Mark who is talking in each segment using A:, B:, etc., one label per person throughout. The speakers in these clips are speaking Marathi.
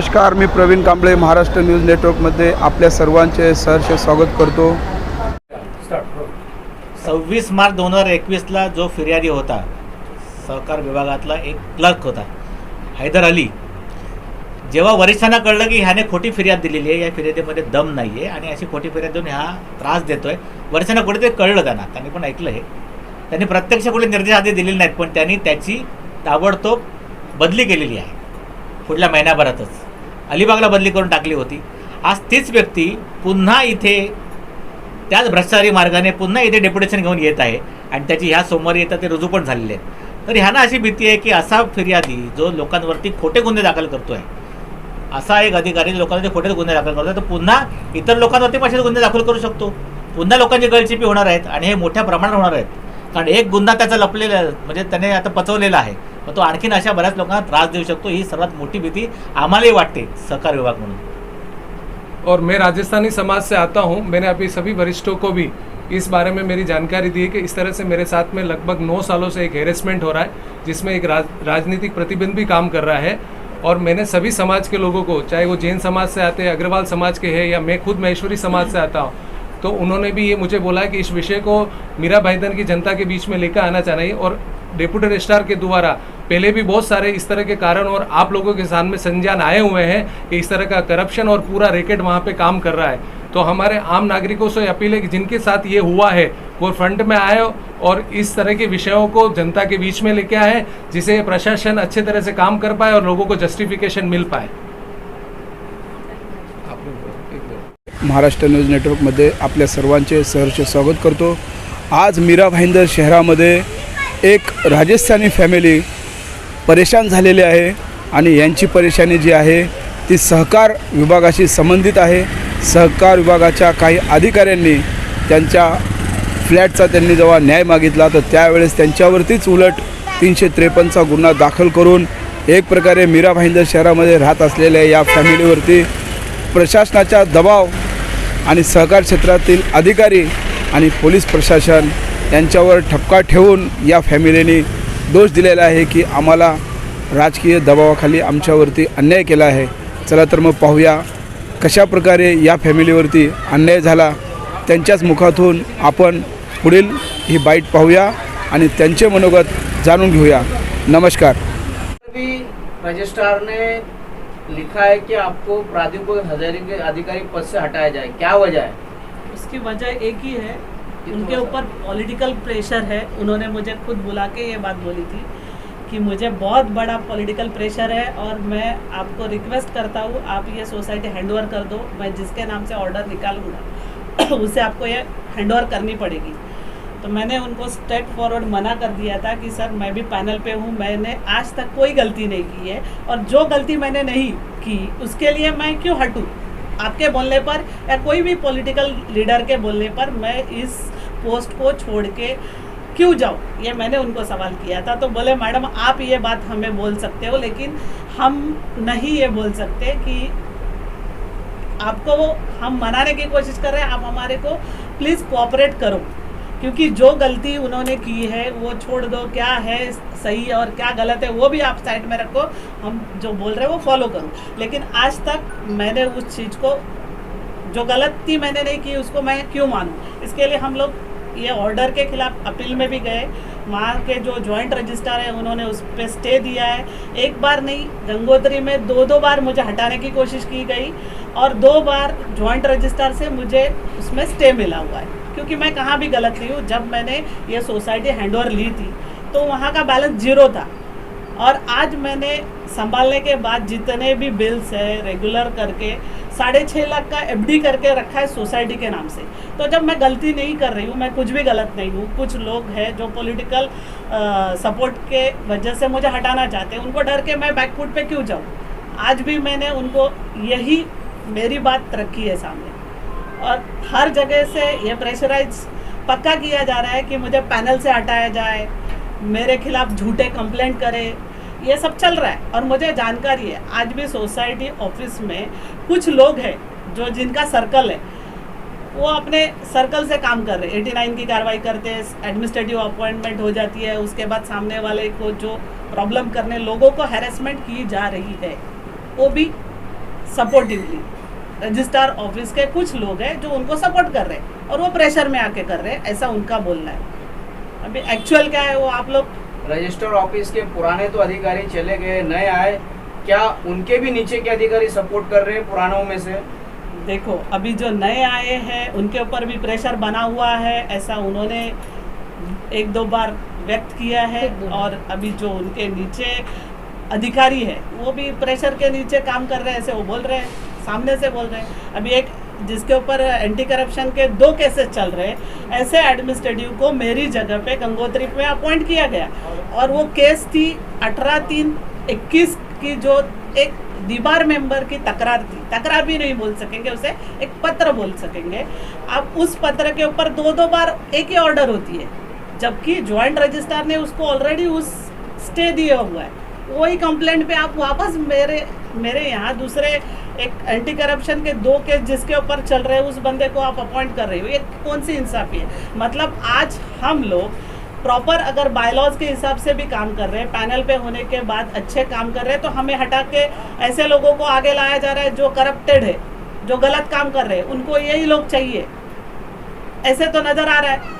A: नमस्कार, मी प्रवीण कांबळे महाराष्ट्र न्यूज नेटवर्कमध्ये आपल्या सर्वांचे सहर्ष स्वागत करतो।
B: 26 मार्च 2021ला जो फिर्यादी होता, सहकार विभागातला एक क्लर्क होता हैदर अली, जेव्हा वरिष्ठांना कळलं की ह्याने खोटी फिर्याद दिलेली आहे, या फिर्यादीमध्ये दम नाही आहे आणि अशी खोटी फिर्याद देऊन हा त्रास देतोय, वरिष्ठांना कुठेतरी कळलं, त्यांनी पण ऐकलं हे, त्यांनी प्रत्यक्ष कुठे निर्देश आधी दिलेले नाहीत, पण त्यांनी त्याची ताबडतोब बदली केलेली आहे। पुढल्या महिन्याभरातच अलिबागला बदली करून टाकली होती। आज तीच व्यक्ती पुन्हा इथे त्याच भ्रष्टाचारी मार्गाने पुन्हा इथे डेप्युटेशन घेऊन येत आहे आणि त्याची ह्या सोमवारी येतात ते रुजू पण झालेले आहेत। तर ह्यांना अशी भीती आहे की असा फिर्यादी जो लोकांवरती खोटे गुन्हे दाखल करतोय, असा एक अधिकारी लोकांवरती खोटे गुन्हे दाखल करतोय, तर पुन्हा इतर लोकांवरती पण असे गुन्हे दाखल करू शकतो, पुन्हा लोकांची गळचिपी होणार आहेत आणि हे मोठ्या प्रमाणात होणार आहेत। कारण एक गुन्हा त्याचा लपलेला म्हणजे त्याने आता पचवलेला आहे, पण तो आणखीन अशा बऱ्याच लोकांना त्रास देऊ शकतो। ही सर्वात मोठी भीती आम्हालाही वाटते सहकार विभाग म्हणून।
C: और मैं राजस्थानी समाज से आता हूं। मैंने अभी सभी वरिष्ठों को भी इस बारे में मेरी जानकारी दी है कि इस तरह से मेरे साथ में लगभग 9 सालों से एक हेरेसमेंट हो रहा है, जिसमें एक राजनीतिक प्रतिबंध भी काम कर रहा है। और मैंने सभी समाज के लोगों को, चाहे वो जैन समाज से आते हैं, अग्रवाल समाज के हैं, या मैं खुद महेश्वरी समाज से आता हूँ, तो उन्होंने भी ये मुझे बोला है कि इस विषय को मीरा भाईदन की जनता के बीच में लेकर आना चाहिए। और डेप्यूटी रजिस्ट्रार के द्वारा पहले भी बहुत सारे इस तरह के कारण और आप लोगों के सामने संज्ञान आए हुए हैं कि इस तरह का करप्शन और पूरा रैकेट वहाँ पे काम कर रहा है। तो हमारे आम नागरिकों से अपील है कि जिनके साथ ये हुआ है वो फ्रंट में आए और इस तरह के विषयों को जनता के बीच में लेके आए, जिसे प्रशासन अच्छे तरह से काम कर पाए और लोगों को जस्टिफिकेशन मिल पाए।
A: महाराष्ट्र न्यूज नेटवर्कमध्ये आपल्या सर्वांचे सहर्ष स्वागत करतो। आज मीरा भाईंदर शहरामध्ये एक राजस्थानी फॅमिली परेशान झालेली आहे आणि यांची परेशानी जी आहे ती सहकार विभागाशी संबंधित आहे। सहकार विभागाच्या काही अधिकाऱ्यांनी त्यांच्या फ्लॅटचा त्यांनी जेव्हा न्याय मागितला तर त्यावेळेस त्यांच्यावरतीच उलट 353चा गुन्हा दाखल करून एक प्रकारे मीरा भाईंदर शहरामध्ये राहत असलेल्या या फॅमिलीवरती प्रशासनाचा दबाव आणि सहकार क्षेत्रातील अधिकारी आणि पोलीस प्रशासन यांच्यावर ठपका ठेवून या फॅमिलीने दोष दिलेला आहे की आम्हाला राजकीय दबावाखाली आमच्यावरती अन्याय केला आहे। चला तर मग पाहूया कशा प्रकारे या फॅमिलीवरती अन्याय झाला, त्यांच्याच मुखातून आपण पुढील ही बाईट पाहूया आणि त्यांचे मनोगत जाणून घेऊया। नमस्कार।
D: रजिस्ट्रार ने लिखा है कि आपको प्राधिकृत हजारी के अधिकारी पद से हटाया जाए, क्या वजह है?
E: उसकी वजह एक ही है, उनके ऊपर पॉलिटिकल प्रेशर है। उन्होंने मुझे खुद बुला के ये बात बोली थी कि मुझे बहुत बड़ा पॉलिटिकल प्रेशर है और मैं आपको रिक्वेस्ट करता हूँ आप ये सोसाइटी हैंडओवर कर दो, मैं जिसके नाम से ऑर्डर निकालूंगा उसे आपको ये हैंडओवर करनी पड़ेगी। तो मैंने उनको स्ट्रेट फॉरवर्ड मना कर दिया था कि सर मैं भी पैनल पे हूँ, मैंने आज तक कोई गलती नहीं की है और जो गलती मैंने नहीं की उसके लिए मैं क्यों हटूँ? आपके बोलने पर या कोई भी पॉलिटिकल लीडर के बोलने पर मैं इस पोस्ट को छोड़ के क्यों जाऊँ, ये मैंने उनको सवाल किया था। तो बोले मैडम आप ये बात हमें बोल सकते हो, लेकिन हम नहीं ये बोल सकते कि आपको हम मनाने की कोशिश कर रहे हैं, आप हमारे को प्लीज़ कोऑपरेट करो, क्योंकि जो गलती उन्होंने की है वो छोड़ दो, क्या है सही और क्या गलत है वो भी आप साइड में रखो, हम जो बोल रहे हैं वो फॉलो करो। लेकिन आज तक मैंने उस चीज़ को, जो गलती मैंने नहीं की उसको मैं क्यों मानूं? इसके लिए हम लोग ये ऑर्डर के खिलाफ अपील में भी गए। वहाँ के जो जॉइंट रजिस्ट्रार हैं उन्होंने उस पर स्टे दिया है। एक बार नहीं, गंगोत्री में 2 बार मुझे हटाने की कोशिश की गई और 2 बार जॉइंट रजिस्ट्रार से मुझे उसमें स्टे मिला हुआ है, क्योंकि मैं कहाँ भी गलत नहीं हूँ। जब मैंने ये सोसाइटी हैंडओवर ली थी तो वहाँ का बैलेंस 0 था और आज मैंने संभालने के बाद जितने भी बिल्स है रेगुलर करके 6.5 लाख का एफडी करके रखा है सोसाइटी के नाम से। तो जब मैं गलती नहीं कर रही हूँ, मैं कुछ भी गलत नहीं हूँ, कुछ लोग हैं जो पॉलिटिकल सपोर्ट के वजह से मुझे हटाना चाहते हैं, उनको डर के मैं बैकफुट पे क्यों जाऊँ? आज भी मैंने उनको यही मेरी बात रखी है सामने और हर जगह से ये प्रेशराइज पक्का किया जा रहा है कि मुझे पैनल से हटाया जाए, मेरे खिलाफ झूठे कंप्लेंट करे, ये सब चल रहा है। और मुझे जानकारी है आज भी सोसाइटी ऑफिस में कुछ लोग हैं जो जिनका सर्कल है वो अपने सर्कल से काम कर रहे हैं, 89 की कार्रवाई करते हैं, एडमिनिस्ट्रेटिव अपॉइंटमेंट हो जाती है, उसके बाद सामने वाले को जो प्रॉब्लम करने लोगों को हैरेसमेंट की जा रही है वो भी सपोर्टिवली। रजिस्ट्रार ऑफिस के कुछ लोग हैं जो उनको सपोर्ट कर रहे हैं और वो प्रेशर में आके कर रहे हैं, ऐसा उनका बोलना है। अभी एक्चुअल क्या है वो आप लोग।
D: रजिस्टर ऑफिस के पुराने तो अधिकारी चले गए, नए आए, क्या उनके भी नीचे के अधिकारी सपोर्ट कर रहे हैं पुरानों में से?
E: देखो अभी जो नए आए हैं उनके ऊपर भी प्रेशर बना हुआ है, ऐसा उन्होंने 1-2 बार व्यक्त किया है। और अभी जो उनके नीचे अधिकारी है वो भी प्रेशर के नीचे काम कर रहे हैं, ऐसे वो बोल रहे हैं, सामने से बोल रहे हैं। अभी एक जिसके ऊपर एंटी करप्शन के 2 केसेस चल रहे हैं, ऐसे एडमिनिस्ट्रेटिव को मेरी जगह पे गंगोत्री में अपॉइंट किया गया और वो केस थी 18/3/21 की, जो एक दीवार मेंबर की तकरार थी। तकरार भी नहीं बोल सकेंगे उसे, एक पत्र बोल सकेंगे। अब उस पत्र के ऊपर 2-2 बार एक ही ऑर्डर होती है, जबकि ज्वाइंट रजिस्ट्रार ने उसको ऑलरेडी उस स्टे दिया हुआ है। वही कंप्लेंट पे आप वापस मेरे यहाँ दूसरे एक एंटी करप्शन के 2 केस जिसके ऊपर चल रहे हैं उस बंदे को आप अपॉइंट कर रहे हो, ये कौन सी इंसाफी है? मतलब आज हम लोग प्रॉपर अगर बायलॉज के हिसाब से भी काम कर रहे हैं, पैनल पे होने के बाद अच्छे काम कर रहे हैं, तो हमें हटा के ऐसे लोगों को आगे लाया जा रहा है जो करप्टेड है, जो गलत काम कर रहे हैं, उनको यही लोग चाहिए, ऐसे तो नजर आ रहा है।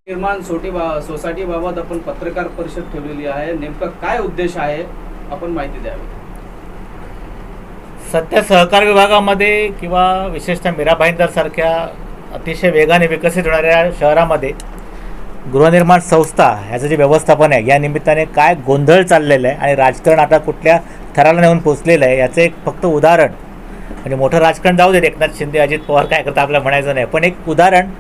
D: निर्माण सोसायटीबाबत आपण पत्रकार परिषद ठेवलेली आहे, नेमका काय उद्देश आहे आपण माहिती द्यावी.
B: सध्या सहकार विभागामध्ये किंवा विशेषतः मीरा भाईंदर सारख्या अतिशय वेगाने विकसित होणाऱ्या शहरामध्ये गृहनिर्माण संस्था ह्याचं जे व्यवस्थापन आहे या निमित्ताने काय गोंधळ चाललेला आहे आणि राजकारण आता कुठल्या थराला नेऊन पोचलेलं आहे याचं एक फक्त उदाहरण, म्हणजे मोठं राजकारण जाऊ देत, एकनाथ शिंदे अजित पवार काय करतात आपल्याला म्हणायचं नाही, पण एक उदाहरण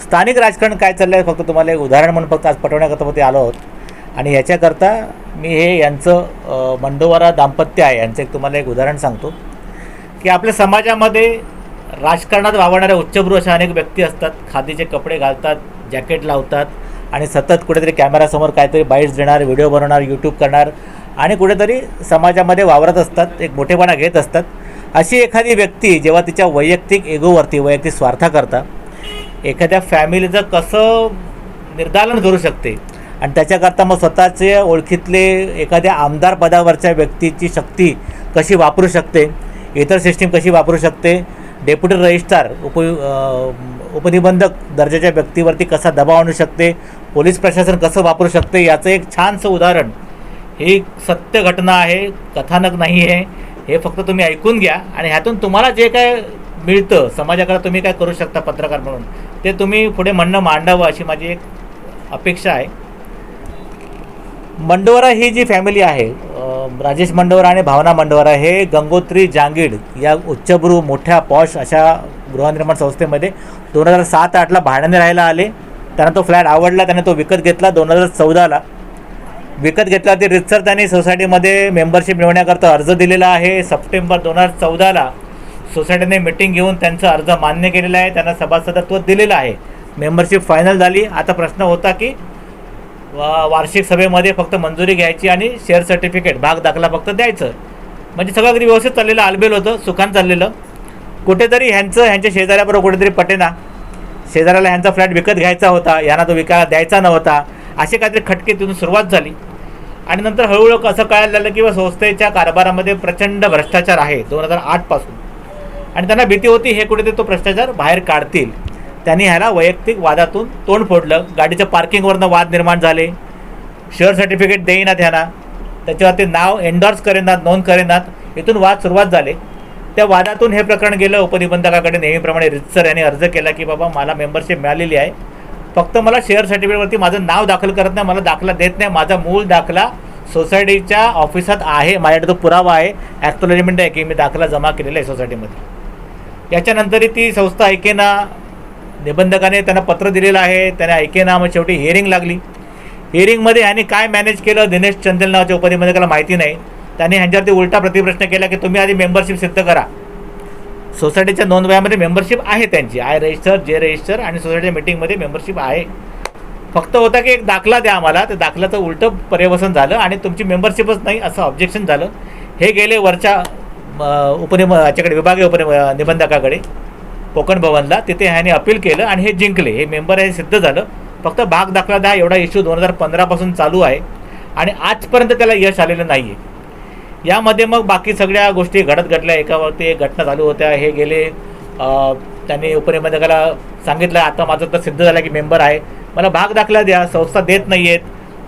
B: स्थानिक राजकारण काय चाललं आहे फक्त तुम्हाला एक उदाहरण म्हणून फक्त आज पटवण्याकरता ते आलो आहोत. आणि याच्याकरता मी हे यांचं मंडोवारा दाम्पत्य आहे यांचं एक तुम्हाला एक उदाहरण सांगतो की आपल्या समाजामध्ये राजकारणात वावरणाऱ्या उच्चभ्रू अशा अनेक व्यक्ती असतात. खादीचे कपडे घालतात, जॅकेट लावतात आणि सतत कुठेतरी कॅमेरासमोर काहीतरी बाईट्स देणार, व्हिडिओ बनवणार, यूट्यूब करणार आणि कुठेतरी समाजामध्ये वावरत असतात, एक मोठेपणा घेत असतात. अशी एखादी व्यक्ती जेव्हा तिच्या वैयक्तिक एगोवरती वैयक्तिक स्वार्थाकरता एखाद्या फॅमिलीचं कसं निर्दालन करू शकते आणि त्याच्याकरता मग स्वतःचे ओळखीतले एखाद्या आमदार पदावरच्या व्यक्तीची शक्ती कशी वापरू शकते, इतर सिस्टीम कशी वापरू शकते, डेप्युटी रजिस्ट्रार उपनिबंधक दर्जाच्या व्यक्तीवरती कसा दबाव आणू शकते, पोलीस प्रशासन कसं वापरू शकते, याचं एक छानसं उदाहरण. ही सत्य घटना आहे, कथानक नाही आहे. हे फक्त तुम्ही ऐकून घ्या आणि ह्यातून तुम्हाला जे काय मिळतं, समाजाकडे तुम्ही काय करू शकता पत्रकार म्हणून, ते तुम्ही पुढे म्हणणं मांडावं अशी माझी एक अपेक्षा आहे. मंडोवारा ही जी फॅमिली आहे, राजेश मंडोवारा आणि भावना मंडोवारा, हे गंगोत्री जांगीड या उच्चभ्रू मोठ्या पॉश अशा गृहनिर्माण संस्थेमध्ये 2007-08ला भाड्याने राहायला आले. त्यांना तो फ्लॅट आवडला, त्याने तो विकत घेतला. 2014ला विकत घेतला. ते रितसर त्यांनी सोसायटीमध्ये मेंबरशिप मिळवण्याकरता अर्ज दिलेला आहे. सप्टेंबर 2014ला सोसायटीने मिटिंग घेऊन त्यांचा अर्ज मान्य केलेला आहे, त्यांना सभासदत्व दिलेलं आहे, मेंबरशिप फायनल झाली. आता प्रश्न होता की वार्षिक सभेमध्ये फक्त मंजुरी घ्यायची आणि शेअर सर्टिफिकेट भाग दाखला फक्त द्यायचं, म्हणजे सगळं अगदी व्यवस्थित चाललेलं, आलबेल होतं, सुखान चाललेलं. कुठेतरी ह्यांच्या शेजाऱ्याबरोबर कुठेतरी पटेना, शेजाऱ्याला ह्यांचा फ्लॅट विकत घ्यायचा होता, यांना तो विकायला द्यायचा नव्हता, असे काहीतरी खटके तिथून सुरुवात झाली. आणि नंतर हळूहळू असं कळायला लागलं की संस्थेच्या कारभारामध्ये प्रचंड भ्रष्टाचार आहे 2008पासून, आणि त्यांना भीती होती हे कुठेतरी तो भ्रष्टाचार बाहेर काढतील. त्यांनी ह्याला वैयक्तिक वादातून तोंड फोडलं. गाडीच्या पार्किंगवरनं वाद निर्माण झाले, शेअर सर्टिफिकेट देईनात ह्यांना, त्याच्यावरती नाव एन्डॉर्स करेनात, नोंद करेनात, इथून वाद सुरुवात झाले. त्या वादातून हे प्रकरण गेलं उपनिबंधकाकडे. नेहमीप्रमाणे रितसर यांनी अर्ज केला की बाबा मला मेंबरशिप मिळालेली आहे, फक्त मला शेअर सर्टिफिकेटवरती माझं नाव दाखल करत नाही, मला दाखला देत नाही, माझा मूळ दाखला सोसायटीच्या ऑफिसात आहे, माझ्याकडे तो पुरावा आहे, ॲक्नॉलेजमेंट आहे की मी दाखला जमा केलेला आहे सोसायटीमध्ये. याच्यानंतरही ती संस्था ऐकेना, निबंधकाने त्यांना पत्र दिलेलं आहे, त्याने ऐकेना. मग शेवटी हिअरिंग लागली. हिअरिंगमध्ये ह्यांनी काय मॅनेज केलं दिनेश चंदेल नावाच्या उपनिबंधकाला माहिती नाही. त्यांनी ह्यांच्यावरती उलटा प्रतिप्रश्न केला की तुम्ही आधी मेंबरशिप सिद्ध करा. सोसायटीच्या नोंदवह्यामध्ये मेंबरशिप आहे त्यांची, आय रजिस्टर, जे रजिस्टर, आणि सोसायटीच्या मीटिंगमध्ये मेंबरशिप आहे. फक्त होता की एक दाखला द्या आम्हाला. त्या दाखल्याचं उलटं पर्यवसन झालं आणि तुमची मेंबरशिपच नाही असं ऑब्जेक्शन झालं. हे गेले वरच्या याच्याकडे विभागीय निबंधकाकडे कोकण भवनला. तिथे ह्याने अपील केलं आणि हे जिंकले. हे मेंबर आहे सिद्ध झालं. फक्त भाग दाखला द्या एवढा इश्यू 2015पासून चालू आहे आणि आजपर्यंत त्याला यश आलेलं नाही आहे. यामध्ये मग बाकी सगळ्या गोष्टी घडल्या. एकावरती एक घटना चालू होत्या. हे गेले, त्यांनी उपनिबंधकाला सांगितलं आता माझं तर सिद्ध झालं की मेंबर आहे, मला भाग दाखला द्या. संस्था देत नाही आहेत.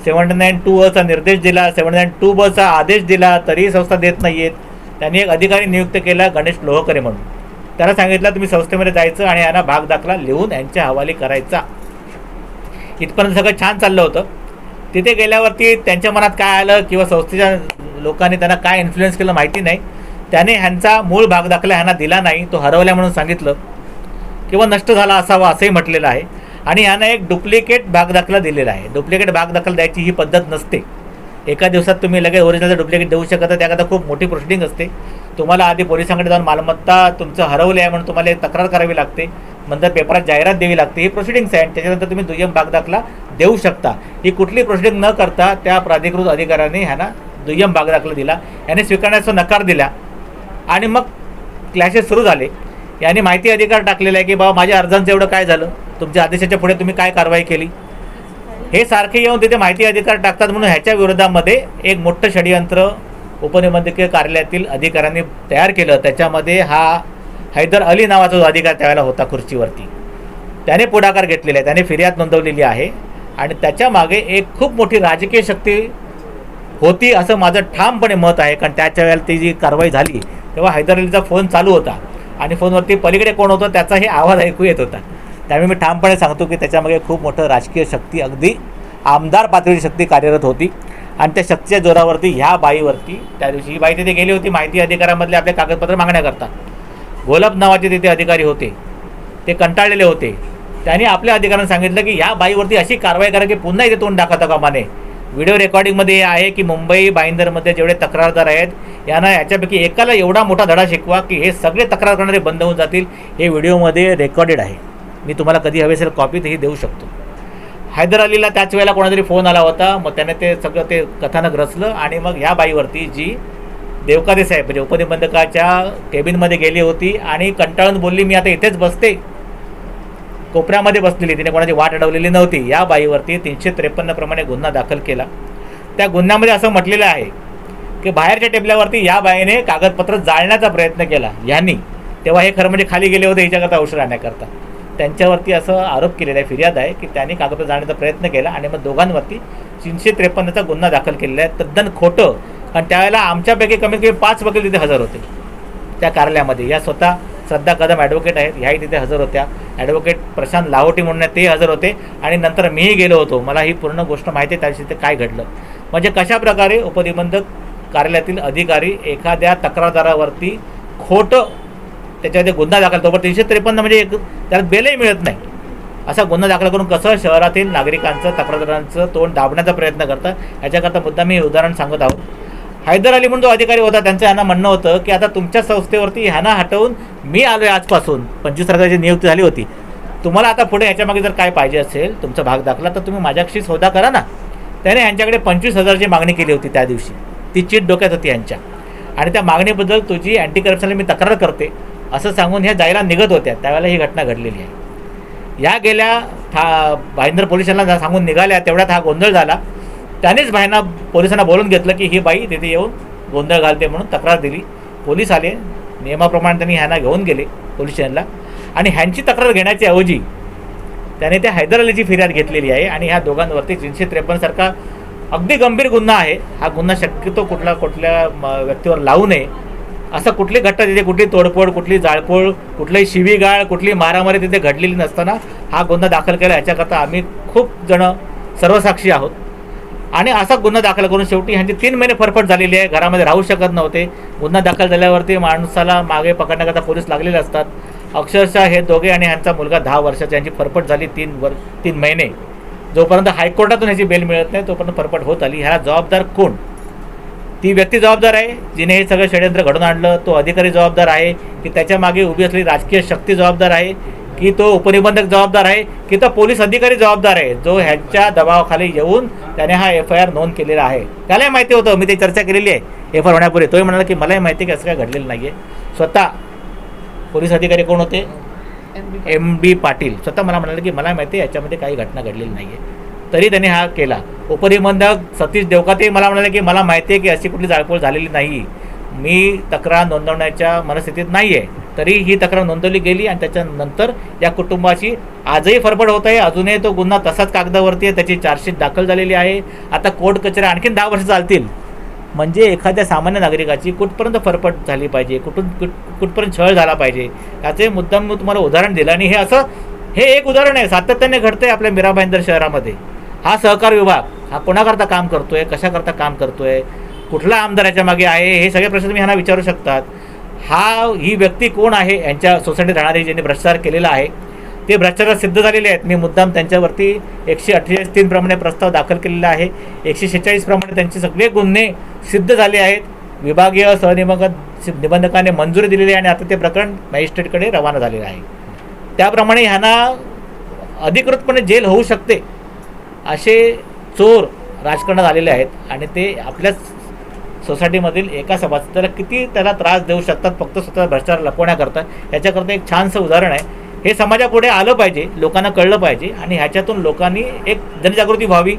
B: 79(2)चा निर्देश दिला, 79(2)चा आदेश दिला, तरीही संस्था देत नाही आहेत. त्यांनी एक अधिकारी नियुक्त केला गणेश लोहकरे म्हणून. त्याला सांगितलं तुम्ही संस्थेमध्ये जायचं आणि यांना भाग दाखला लिहून यांच्या हवाली करायचा. इथपर्यंत सगळं छान चाललं होतं. तिथे गेल्यावरती त्यांच्या मनात काय आलं किंवा संस्थेच्या लोकांनी त्यांना काय इन्फ्लुएन्स केलं माहिती नाही. त्याने ह्यांचा मूळ भाग दाखला ह्यांना दिला नाही, तो हरवला म्हणून सांगितलं किंवा नष्ट झाला असावा असंही म्हटलेलं आहे. आणि ह्यानं एक डुप्लिकेट भाग दाखला दिलेला आहे. डुप्लिकेट भाग दाखला द्यायची ही पद्धत नसते. एका दिवसात तुम्ही लगेच ओरिजिनलचं डुप्लिकेट देऊ शकत, त्याकरता खूप मोठी प्रोसिडिंग असते. तुम्हाला आधी पोलिसांकडे जाऊन मालमत्ता तुमचं हरवलं आहे म्हणून तुम्हाला एक तक्रार करावी लागते, नंतर पेपरात जाहिरात द्यावी लागते. ही प्रोसिडिंग्स आहे. त्याच्यानंतर तुम्ही दुय्यम भाग दाखला देऊ शकता. ही कुठली प्रोसिडिंग न करता त्या प्राधिकृत अधिकाऱ्याने ह्यांना दुय्यम भाग दाखला दिला. याने स्वीकारण्याचा नकार दिला आणि मग क्लॅशेस सुरू झाले. यांनी माहिती अधिकार टाकलेला आहे की बाबा माझ्या अर्जांचं एवढं काय झालं, तुमच्या आदेशाच्या पुढे तुम्ही काय कारवाई केली. हे सारखे येऊन तिथे माहिती अधिकार टाकतात म्हणून ह्याच्या विरोधामध्ये एक मोठं षडयंत्र उपनिबंधकीय कार्यालयातील अधिकाऱ्यांनी तयार केलं. त्याच्यामध्ये हा हैदर अली नावाचा जो अधिकारी त्यावेळेला होता खुर्चीवरती, त्याने पुढाकार घेतलेला आहे. त्याने फिर्याद नोंदवलेली आहे आणि त्याच्या मागे एक खूप मोठी राजकीय शक्ती होती असं माझं ठामपणे मत आहे. कारण त्याच्या वेळेला ती जी कारवाई झाली तेव्हा हैदर अलीचा फोन चालू होता आणि फोनवरती पलीकडे कोण होतं त्याचाही आवाज ऐकू येत होता. त्यामुळे मी ठामपणे सांगतो की त्याच्यामागे खूप मोठं राजकीय शक्ती, अगदी आमदार पातळीची शक्ती कार्यरत होती. आणि त्या शक्तीच्या जोरावरती ह्या बाईवरती त्या दिवशी ही बाई तिथे गेली होती माहिती अधिकारामधले आपले कागदपत्र मागण्याकरता. गोलब नावाचे तिथे अधिकारी होते, ते कंटाळलेले होते. त्यांनी आपल्या अधिकाऱ्यांना सांगितलं की ह्या बाईवरती अशी कारवाई करा की पुन्हा इथे तोंड दाखवता कामा नये. व्हिडिओ रेकॉर्डिंगमध्ये हे आहे की मुंबई भाईंदरमध्ये जेवढे तक्रारदार आहेत यांना याच्यापैकी एकाला एवढा मोठा धडा शिकवा की हे सगळे तक्रार करणारे बंद होऊन जातील. हे व्हिडिओमध्ये रेकॉर्डेड आहे. मी तुम्हाला कधी हवे असेल कॉपी तेही देऊ शकतो. हैदर अलीला त्याच वेळेला कोणातरी फोन आला होता. मग त्याने ते सगळं ते कथानक रचलं आणि मग ह्या बाईवरती जी देवकादे साहेब म्हणजे उपनिबंधकाच्या केबिनमध्ये गेली होती आणि कंटाळून बोलली मी आता इथेच बसते, कोपऱ्यामध्ये बसलेली, तिने कोणाची वाट अडवलेली नव्हती. या बाईवरती 353 प्रमाणे गुन्हा दाखल केला. त्या गुन्ह्यामध्ये असं म्हटलेलं आहे की बाहेरच्या टेबलावरती या बाईने कागदपत्र जाळण्याचा प्रयत्न केला ह्यांनी. तेव्हा हे खरं म्हणजे खाली गेले होते हिच्याकरता औषध आणण्याकरता. त्यांच्यावरती असं आरोप केलेला आहे, फिर्याद आहे की त्यांनी कागदपत्र जाळण्याचा प्रयत्न केला आणि मग दोघांवरती 353चा गुन्हा दाखल केलेला आहे. तद्दन खोटं. कारण त्यावेळेला आमच्यापैकी कमीत कमी 5 वकील तिथे हजर होते त्या कार्यालयामध्ये. या स्वतः श्रद्धा कदम ॲडव्होकेट आहेत, ह्याही तिथे हजर होत्या. ॲडव्होकेट प्रशांत लाहोटी म्हणून ते हजर होते आणि नंतर मीही गेलो होतो. मला ही पूर्ण गोष्ट माहिती आहे त्याविषयी ते काय घडलं. म्हणजे कशाप्रकारे उपनिबंधक कार्यालयातील अधिकारी एखाद्या तक्रारदारावरती खोटं त्याच्यामध्ये गुन्हा दाखल, तो 353 म्हणजे त्याला बेलही मिळत नाही असा गुन्हा दाखल करून कसं शहरातील नागरिकांचं तक्रारदारांचं तोंड दाबण्याचा प्रयत्न करतं. याच्याकरता मुद्दा मी उदाहरण सांगत आहोत. हैदर अली म्हणून जो अधिकारी होता त्यांचं ह्यांना म्हणणं होतं की आता तुमच्या संस्थेवरती ह्यांना हटवून मी आलो आहे आजपासून, 25 तारखेची नियुक्ती झाली होती, तुम्हाला आता पुढे ह्याच्यामागे जर काय पाहिजे असेल तुमचा भाग दाखला तर तुम्ही माझ्याशी सौदा करा ना. त्याने यांच्याकडे 25,000ची मागणी केली होती त्या दिवशी. ती चीट डोक्यात होती यांच्या आणि त्या मागणीबद्दल तुझी अँटी करप्शनला मी तक्रार करते असं सांगून ह्या जायला निघत होत्या. त्यावेळेला ही घटना घडलेली आहे. या गेल्या भाईंदर पोलिसांना सांगून निघाल्या तेवढ्यात हा गोंधळ झाला. त्यानेच पोलिसांना बोलून घेतलं की ही बाई तिथे येऊन गोंधळ घालते म्हणून तक्रार दिली. पोलीस आले, नियमाप्रमाणे त्यांनी ह्यांना घेऊन गेले पोलीस स्टेशनला आणि ह्यांची तक्रार घेण्याच्या ऐवजी त्याने त्या हैदर अलीची फिर्याद घेतलेली आहे. आणि ह्या दोघांवरती 353 सारखा अगदी गंभीर गुन्हा आहे. हा गुन्हा शक्यतो कुठल्या व्यक्तीवर लावू नये. असं कुठली घटना तिथे कुठली तोडफोड, कुठली जाळपोळ, कुठलीही शिवीगाळ, कुठली मारामारी तिथे घडलेली नसताना हा गुन्हा दाखल केला. याच्याकरता आम्ही खूप जण सर्वसाक्षी आहोत. आणि असा गुन्हा दाखल करून शेवटी ह्यांची 3 महिने फरफट झालेली आहे. घरामध्ये राहू शकत नव्हते. गुन्हा दाखल झाल्यावरती माणसाला मागे पकडण्याकरता पोलीस लागलेले असतात. अक्षरशः हे दोघे आणि ह्यांचा मुलगा 10 वर्षाचा यांची फरफट झाली 3 महिने. जोपर्यंत हायकोर्टातून ह्याची बेल मिळत नाही तोपर्यंत फरफट होत आली. ह्याला जबाबदार कोण? ती व्यक्ती जबाबदार आहे जिने हे सगळं षडयंत्र घडून आणलं. तो अधिकारी जबाबदार आहे की त्याच्या मागे उभी असलेली राजकीय शक्ती जबाबदार आहे की तो उपनिबंधक जबाबदार आहे की तो पोलीस अधिकारी जबाबदार आहे जो ह्यांच्या दबावाखाली येऊन त्याने हा FIR नोंद केलेला आहे. त्यालाही माहिती होतं, मी ते चर्चा केलेली आहे FIR होण्यापूर्वी. तोही म्हणाला की मलाही माहिती आहे की असं काय घडलेलं नाही आहे. स्वतः पोलीस अधिकारी कोण होते? MB पाटील स्वतः मला म्हणाले की मला माहिती आहे याच्यामध्ये काही घटना घडलेली नाही आहे. तरी त्यांनी हा केला. उपनिबंधक सतीश देवकाते मला म्हणाले की मला माहिती आहे की अशी कुठली जाळपोळ झालेली नाही, मी तक्रार नोंदवण्याच्या मनस्थितीत नाही आहे. तरी ही तक्रार नोंदवली गेली आणि त्याच्यानंतर या कुटुंबाची आजही फरफड होत आहे. अजूनही तो गुन्हा तसाच कागदावरती आहे, त्याची चार्जशीट दाखल झालेली आहे. आता कोर्ट कचेऱ्या आणखीन 10 वर्ष चालतील. म्हणजे एखाद्या सामान्य नागरिकाची कुठपर्यंत फरफट झाली पाहिजे, कुठपर्यंत छळ झाला पाहिजे, याचे मुद्दाम मी तुम्हाला उदाहरण दिलं. आणि हे एक उदाहरण आहे, सातत्याने घडतंय आपल्या मीरा भाईंदर शहरामध्ये. हा सहकार विभाग हा कोणाकरता काम करतोय, कशाकरता काम करतोय, कुठला आमदार याच्या मागे आहे, हे सगळे प्रश्न तुम्ही ह्यांना विचारू शकतात. ही व्यक्ती कोण आहे, यांच्या सोसायटीत राहणारी ज्यांनी भ्रष्टाचार केलेला आहे, ते भ्रष्टाचार सिद्ध झालेले आहेत. मी मुद्दाम त्यांच्यावरती 148(3) प्रमाणे प्रस्ताव दाखल केलेला आहे. 146 प्रमाणे त्यांचे सगळे गुन्हे सिद्ध झाले आहेत. विभागीय निबंधकाने मंजुरी दिलेली आहे आणि आता ते प्रकरण मॅजिस्ट्रेटकडे रवाना झालेलं आहे. त्याप्रमाणे ह्यांना अधिकृतपणे जेल होऊ शकते असे चोर राजकारणात आलेले आहेत आणि ते आपल्याच सोसायटीमधील एका सभासदाला किती त्याला त्रास देऊ शकतात फक्त स्वतः भ्रष्टाचार लपवण्याकरता. याच्याकरता एक छानसं उदाहरण आहे. हे समाजापुढे आलं पाहिजे, लोकांना कळलं पाहिजे आणि ह्याच्यातून लोकांनी एक जनजागृती व्हावी,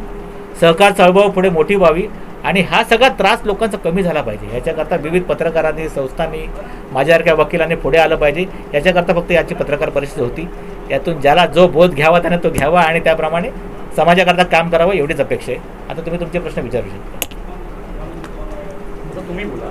B: सहकार चळवळ पुढे मोठी व्हावी आणि हा सगळा त्रास लोकांचा कमी झाला पाहिजे. याच्याकरता विविध पत्रकारांनी, संस्थांनी, माझ्यासारख्या वकिलांनी पुढे आलं पाहिजे. याच्याकरता फक्त याची पत्रकार परिषद होती. यातून ज्याला जो बोध घ्यावा त्याने तो घ्यावा आणि त्याप्रमाणे समाजाकरता काम करावं एवढीच अपेक्षा आहे. आता तुम्ही तुमचे प्रश्न विचारू शकता.
D: तुम्ही बोला.